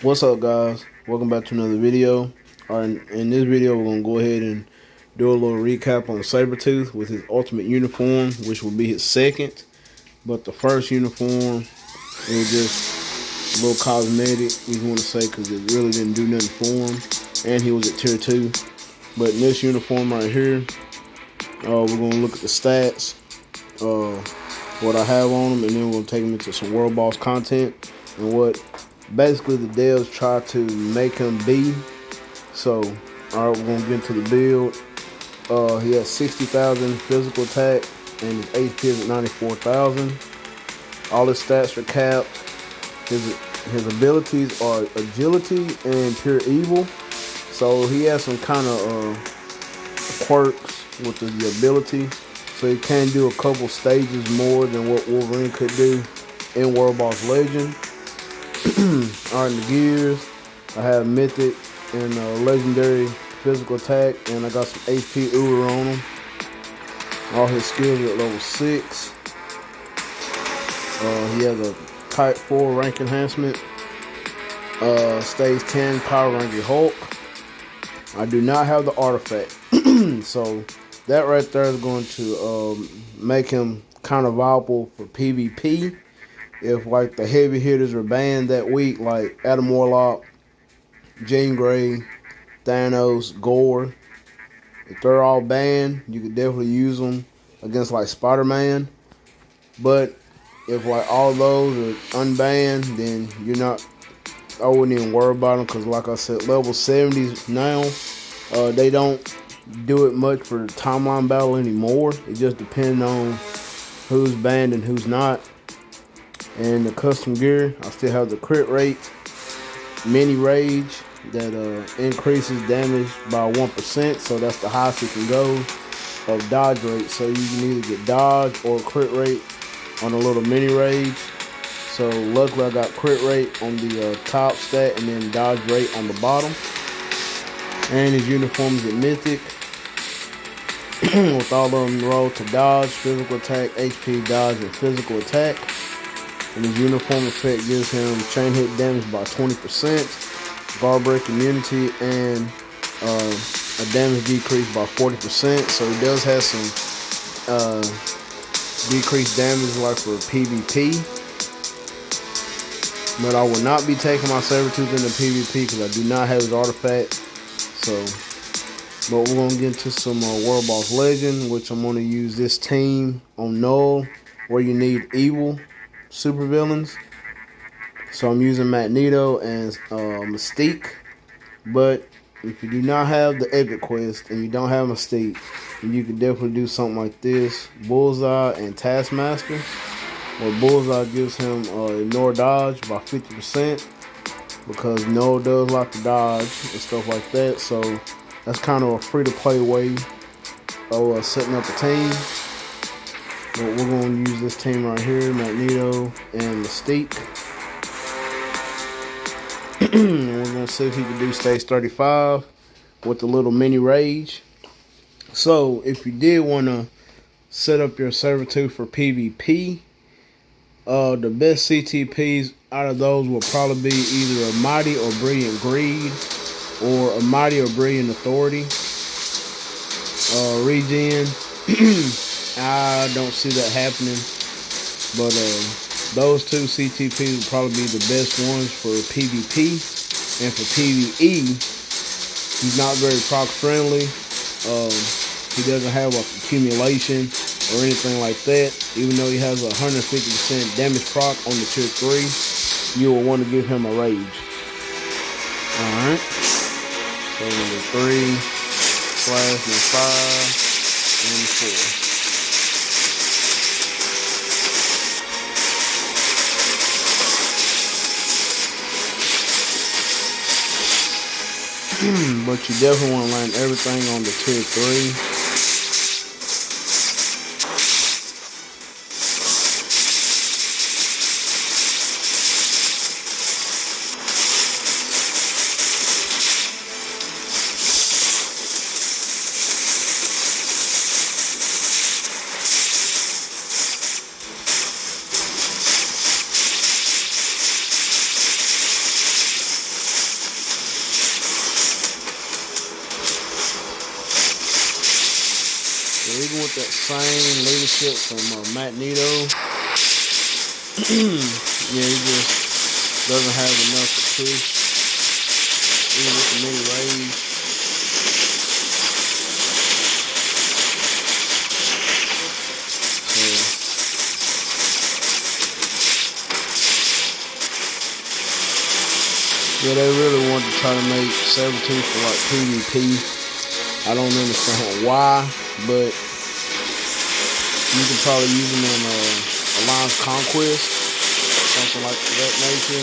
What's up, guys? Welcome back to another video. Alright, in this video we're going to go ahead and do a little recap on Sabretooth with his ultimate uniform, which will be his second. But the first uniform, it was just a little cosmetic, we want to say, because it really didn't do nothing for him. And he was at tier 2. But in this uniform right here, we're going to look at the stats, what I have on him, and then we're going to take him into some World Boss content and what basically the devs try to make him be. So, alright, we're going to get into the build. He has 60,000 physical attack and his HP is at 94,000. All his stats are capped. His abilities are agility and pure evil. So he has some kind of quirks with the ability. So he can do a couple stages more than what Wolverine could do in World Boss Legend. Alright, in the gears, I have mythic and legendary physical attack, and I got some HP Uber on him. All his skills are at level 6. He has a type 4 rank enhancement. Stage 10 power ranking Hulk. I do not have the artifact. So that right there is going to make him kind of viable for PvP. If like the heavy hitters are banned that week, like Adam Warlock, Jean Grey, Thanos, Gore, if they're all banned, you could definitely use them against like Spider-Man. But if like all those are unbanned, then you're not, I wouldn't even worry about them, because like I said, level 70s now, they don't do it much for the timeline battle anymore. It just depends on who's banned and who's not. And the custom gear, I still have the crit rate, mini rage, that increases damage by 1%, so that's the highest it can go, of dodge rate. So you can either get dodge or crit rate on a little mini rage. So luckily I got crit rate on the top stat and then dodge rate on the bottom. And his uniform is at mythic with all of them rolled to dodge, physical attack, HP, dodge, and physical attack. And his uniform effect gives him chain hit damage by 20%, guard break immunity, and a damage decrease by 40%. So he does have some decreased damage like for PvP. But I will not be taking my Sabretooth into PvP because I do not have his artifact. So, but we're going to get into some World Boss Legend, which I'm going to use this team on Null, where you need evil supervillains. So I'm using Magneto and Mystique. But if you do not have the Epic Quest and you don't have Mystique, you can definitely do something like this: Bullseye and Taskmaster. Where Bullseye gives him ignore dodge by 50%, because Null does like to dodge and stuff like that. So that's kind of a free-to-play way of setting up a team. But we're going to use this team right here, Magneto and Mystique. And we're going to see if he can do stage 35 with the little mini rage. So if you did want to set up your Sabretooth for PvP, the best CTPs out of those will probably be either a Mighty or Brilliant Greed, or a Mighty or Brilliant Authority. Regen, I don't see that happening, but those two CTPs will probably be the best ones for PvP. And for PvE, he's not very proc friendly. He doesn't have like accumulation or anything like that. Even though he has a 150% damage proc on the tier 3, you will want to give him a rage. Alright. So number 3, slash, and 5, and 4. But you definitely want to land everything on the tier 3. even with that same leadership from Magneto, yeah, he just doesn't have enough to push. Even with the mini rage. Yeah, they really want to try to make Sabretooth for like PvP. I don't understand why, but you can probably use them in Alliance Conquest, something like that nature.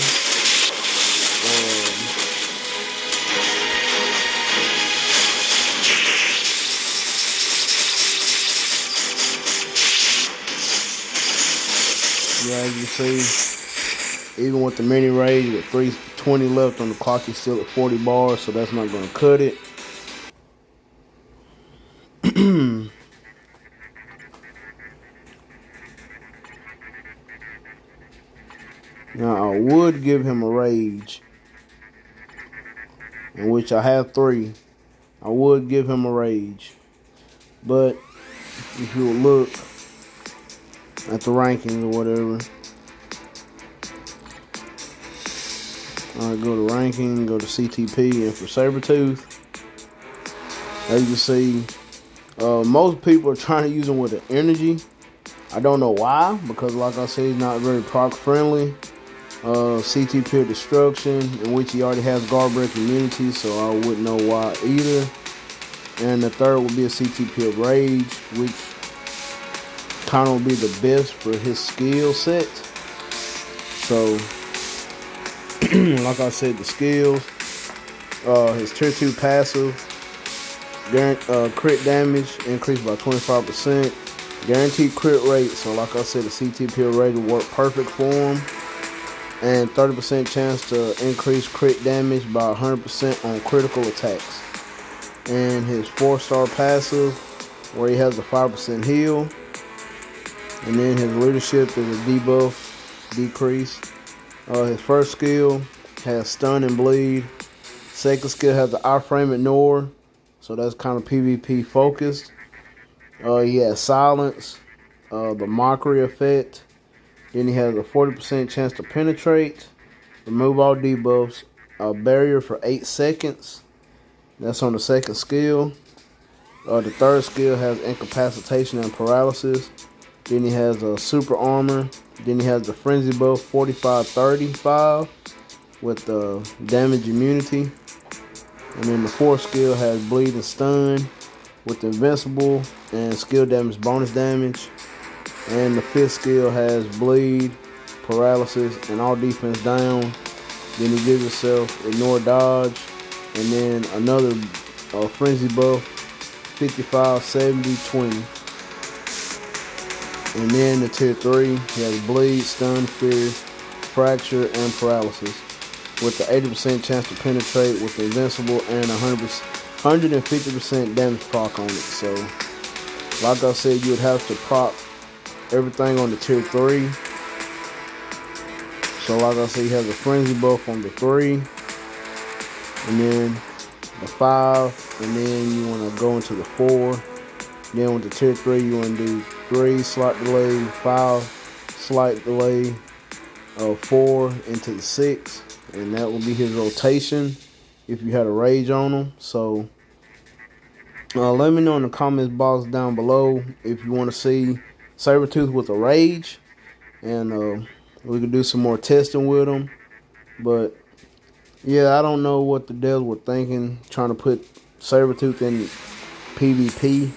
Yeah, as you see, even with the mini rage with 320 left on the clock, he's still at 40 bars, so that's not going to cut it. Now, I would give him a rage, in which I have 3. I would give him a rage. But if you would look at the rankings or whatever, go to ranking, go to CTP, and for Sabretooth, as you can see, most people are trying to use him with an energy. I don't know why, because like I said, he's not very proc friendly. CTP of Destruction, in which he already has guard break immunity, so I wouldn't know why either. And the third would be a CTP of Rage, which kind of would be the best for his skill set. So, like I said, the skills, his tier 2 passive, crit damage increased by 25%, guaranteed crit rate. So, like I said, the CTP of Rage will work perfect for him. And 30% chance to increase crit damage by 100% on critical attacks. And his 4-star passive, where he has a 5% heal. And then his leadership is a debuff decrease. His first skill has stun and bleed. Second skill has the iframe ignore, so that's kind of PvP focused. He has silence, the mockery effect. Then he has a 40% chance to penetrate, remove all debuffs, a barrier for 8 seconds. That's on the second skill. The third skill has incapacitation and paralysis. Then he has a super armor. Then he has the frenzy buff 45-35 with damage immunity. And then the fourth skill has bleed and stun with invincible and skill damage bonus damage. And the fifth skill has bleed, paralysis, and all defense down. Then he gives himself ignore dodge, and then another frenzy buff, 55, 70, 20. And then the tier 3, he has bleed, stun, fear, fracture, and paralysis, with the 80% chance to penetrate with the invincible and 150% damage proc on it. So, like I said, you would have to proc everything on the tier 3. So like I said, he has a frenzy buff on the 3, and then the 5, and then you want to go into the 4. Then with the tier 3, you want to do 3 slight delay, 5 slight delay, 4 into the 6, and that will be his rotation if you had a rage on him. So let me know in the comments box down below if you want to see Sabretooth with a rage, and we could do some more testing with him. But yeah, I don't know what the devs were thinking trying to put Sabretooth in PvP,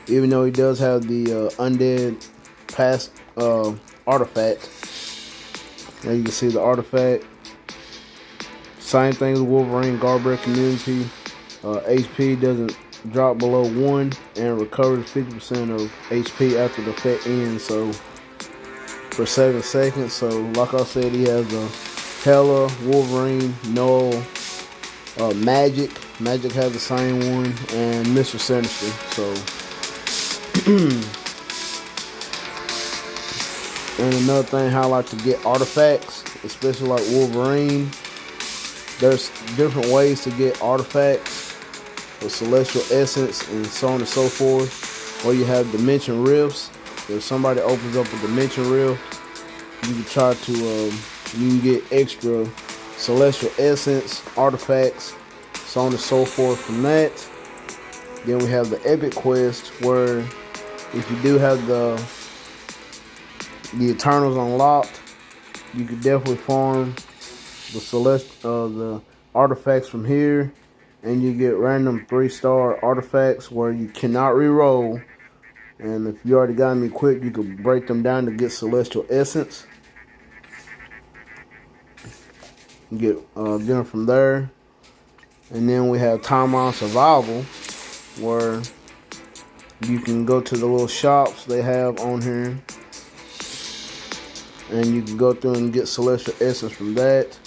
even though he does have the undead past artifact. Now you can see the artifact. Same thing as Wolverine, guard break immunity. HP doesn't drop below 1 and recovers 50% of HP after the effect ends, so for 7 seconds. So like I said, he has a Hela, Wolverine, Null, Magic has the same one, and Mr. Sinister. So and another thing, how I like to get artifacts, especially like Wolverine, there's different ways to get artifacts, the Celestial Essence, and so on and so forth. or you have dimension rifts. If somebody opens up a dimension rift, you can try to you can get extra celestial essence, artifacts, so on and so forth from that. Then we have the epic quest, where if you do have the Eternals unlocked, you can definitely farm the artifacts from here, and you get random 3-star artifacts where you cannot reroll. And if you already got them equipped, you can break them down to get celestial essence. Get them from there. And then we have Timeline Survival, where you can go to the little shops they have on here, and you can go through and get celestial essence from that.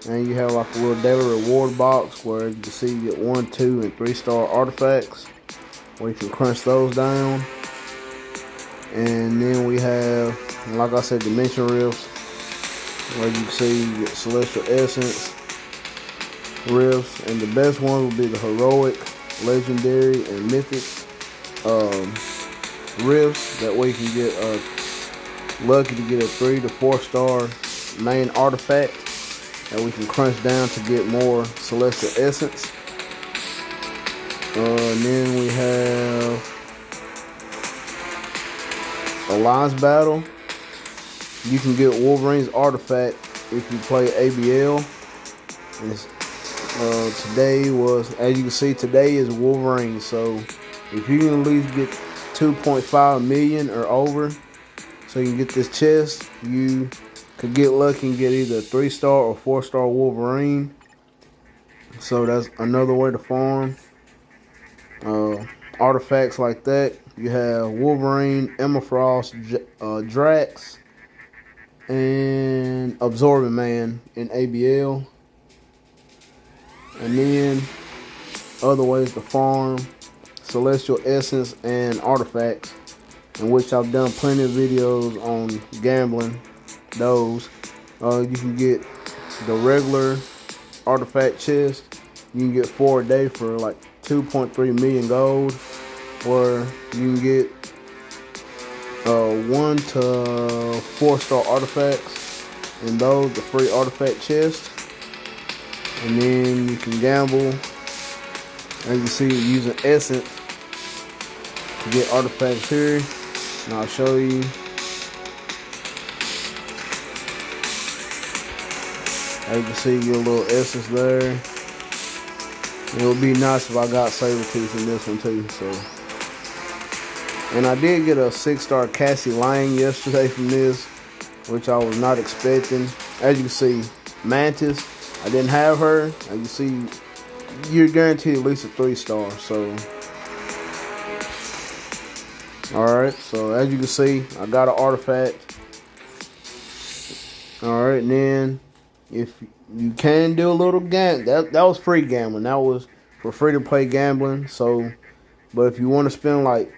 And you have like a little daily reward box where you can see you get 1, 2, and 3-star artifacts, where you can crunch those down. And then we have, like I said, dimension rifts, where you can see you get celestial essence rifts, and the best one will be the heroic, legendary, and mythic rifts. That way you can get lucky to get a 3 to 4-star main artifact that we can crunch down to get more celestial essence. And then we have Alliance Battle. You can get Wolverine's artifact if you play ABL. And today was, as you can see, today is Wolverine. So if you can at least get 2.5 million or over, so you can get this chest, you could get lucky and get either a 3-star or 4-star Wolverine. So that's another way to farm artifacts like that. You have Wolverine, Emma Frost, Drax, and Absorbing Man in ABL. And then other ways to farm celestial essence and artifacts, in which I've done plenty of videos on gambling those. You can get the regular artifact chest. You can get 4 a day for like 2.3 million gold, or you can get 1 to 4-star artifacts, and those the free artifact chest. And then you can gamble, as you see, using essence to get artifacts here. And I'll show you. As you can see, you get a little essence there. It would be nice if I got Sabretooth in this one too. So, and I did get a 6-star Cassie Lang yesterday from this, which I was not expecting. As you can see, Mantis, I didn't have her. As you see, you're guaranteed at least a 3-star. So, alright, so as you can see, I got an artifact. Alright, and then if you can do a little that was free gambling. That was for free to play gambling. So, but if you want to spend like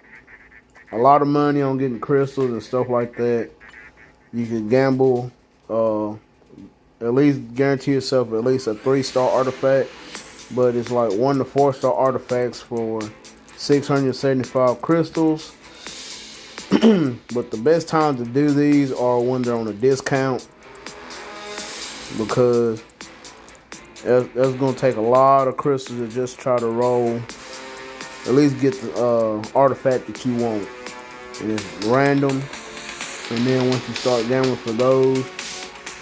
a lot of money on getting crystals and stuff like that, you can gamble. At least guarantee yourself at least a 3-star artifact. But it's like 1 to 4-star artifacts for 675 crystals. But the best time to do these are when they're on a discount, because that's going to take a lot of crystals to just try to roll, at least get the artifact that you want. And it's random. And then once you start gambling for those,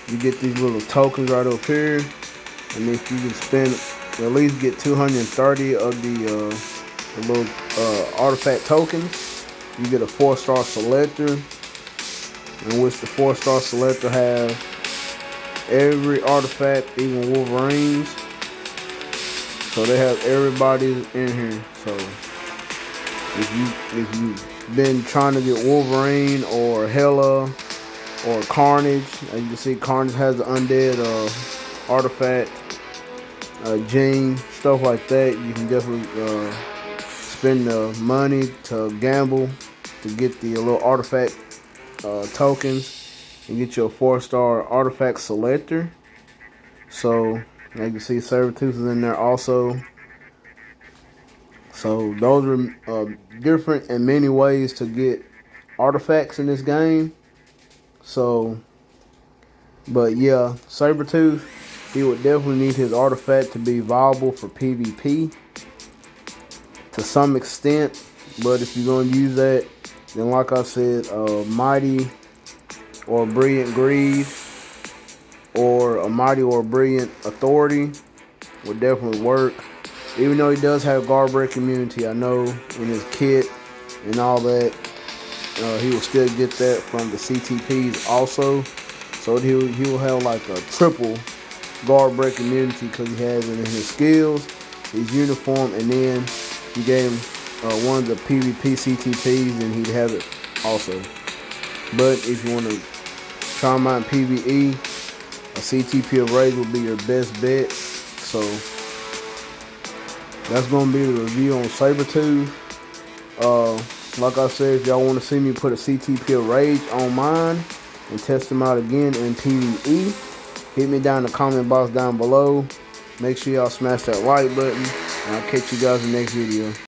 you get these little tokens right up here. And if you can spend, at least get 230 of the little artifact tokens, you get a 4-star selector, in which the 4-star selector has every artifact, even Wolverines. So they have everybody in here. So if you've been trying to get Wolverine or Hela or Carnage, as you can see, Carnage has the undead artifact, Jean, stuff like that, you can definitely spend the money to gamble to get the little artifact tokens and get your 4-star artifact selector. So as you can see, Sabretooth is in there also. So those are different in many ways to get artifacts in this game. So, but yeah, Sabretooth, he would definitely need his artifact to be viable for PvP to some extent. But if you're going to use that, then like I said, Mighty or Brilliant Greed or a Mighty or Brilliant Authority would definitely work. Even though he does have guard break immunity, I know in his kit and all that, he will still get that from the CTPs also. So he will have like a triple guard break immunity because he has it in his skills, his uniform, and then he gave him one of the PvP CTPs, and he'd have it also. But if you want to try him out in PvE, a CTP of Rage will be your best bet. So that's going to be the review on Sabretooth. Like I said, if y'all want to see me put a CTP of Rage on mine and test them out again in PvE, hit me down in the comment box down below. Make sure y'all smash that like button, and I'll catch you guys in the next video.